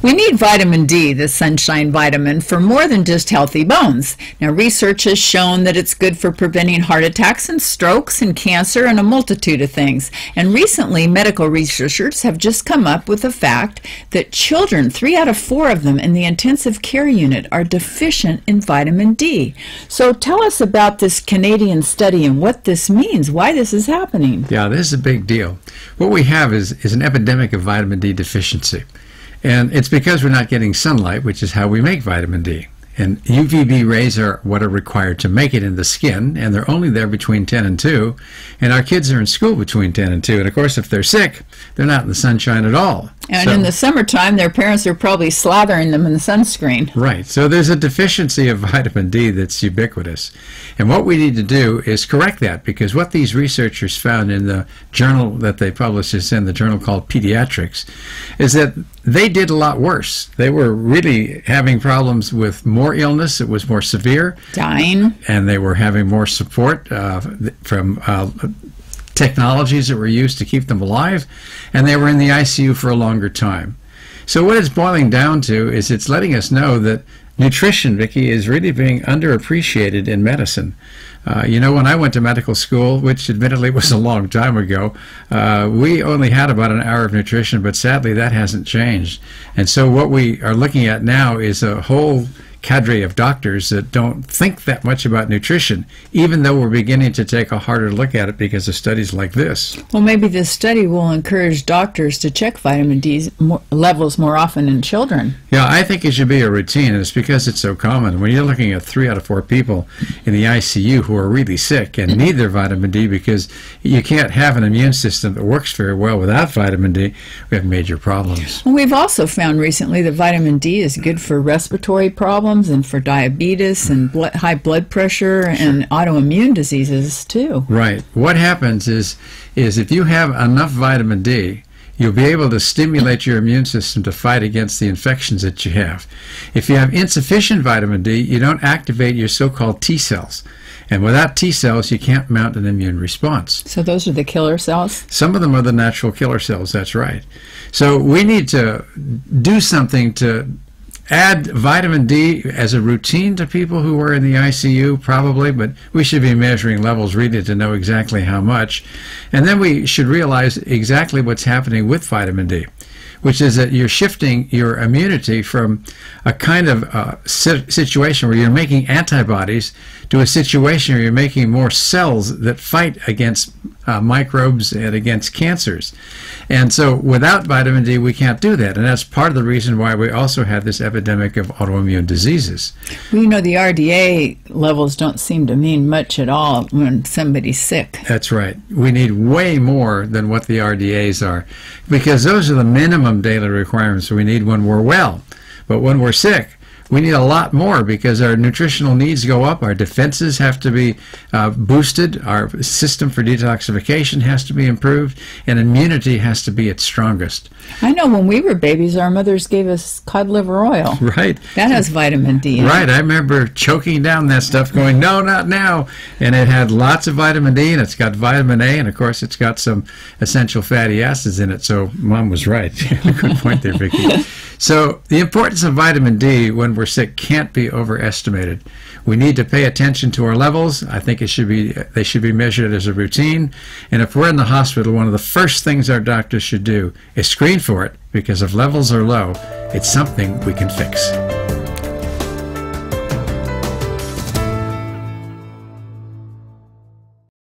We need vitamin D, the sunshine vitamin, for more than just healthy bones. Now, research has shown that it's good for preventing heart attacks and strokes and cancer and a multitude of things. And recently, medical researchers have just come up with the fact that children, 3 out of 4 of them in the intensive care unit, are deficient in vitamin D. So tell us about this Canadian study and what this means, why this is happening. Yeah, this is a big deal. What we have is an epidemic of vitamin D deficiency. And it's because we're not getting sunlight, which is how we make vitamin D. And UVB rays are what are required to make it in the skin, and they're only there between 10 and 2. And our kids are in school between 10 and 2. And of course, if they're sick, they're not in the sunshine at all. And in the summertime, their parents are probably slathering them in the sunscreen. Right. So there's a deficiency of vitamin D that's ubiquitous. And what we need to do is correct that, because what these researchers found in the journal that they published is in the journal called Pediatrics, is that they did a lot worse. They were really having problems with more illness. It was more severe. Dying. And they were having more support from technologies that were used to keep them alive, and they were in the ICU for a longer time. So what it's boiling down to is it's letting us know that nutrition, Vicki, is really being underappreciated in medicine. You know, when I went to medical school, which admittedly was a long time ago, we only had about an hour of nutrition, but sadly that hasn't changed. And so what we are looking at now is a whole cadre of doctors that don't think that much about nutrition, even though we're beginning to take a harder look at it because of studies like this. Well, maybe this study will encourage doctors to check vitamin D levels more often in children. Yeah, I think it should be a routine, and it's because it's so common. When you're looking at 3 out of 4 people in the ICU who are really sick and need their vitamin D, because you can't have an immune system that works very well without vitamin D, we have major problems. Well, we've also found recently that vitamin D is good for respiratory problems and for diabetes and high blood pressure and autoimmune diseases too. Right. What happens is if you have enough vitamin D, you'll be able to stimulate your immune system to fight against the infections that you have. If you have insufficient vitamin D, you don't activate your so-called T cells. And without T cells, you can't mount an immune response. So those are the killer cells? Some of them are the natural killer cells, that's right. So we need to do something to add vitamin D as a routine to people who are in the ICU, probably, but we should be measuring levels really to know exactly how much. And then we should realize exactly what's happening with vitamin D, which is that you're shifting your immunity from a kind of situation where you're making antibodies to a situation where you're making more cells that fight against microbes and against cancers. And so without vitamin D, we can't do that. And that's part of the reason why we also have this epidemic of autoimmune diseases. Well, you know, the RDA levels don't seem to mean much at all when somebody's sick. That's right. We need way more than what the RDAs are, because those are the minimum daily requirements we need when we're well. But when we're sick, we need a lot more, because our nutritional needs go up, our defenses have to be boosted, our system for detoxification has to be improved, and immunity has to be its strongest. I know when we were babies, our mothers gave us cod liver oil. Right. That has vitamin D in it. Right. I remember choking down that stuff going, no, not now. And it had lots of vitamin D, and it's got vitamin A, and of course it's got some essential fatty acids in it. So Mom was right. Good point there, Vicki. So the importance of vitamin D when we're sick can't be overestimated. We need to pay attention to our levels. I think they should be measured as a routine. And if we're in the hospital, one of the first things our doctors should do is screen for it, because if levels are low, it's something we can fix.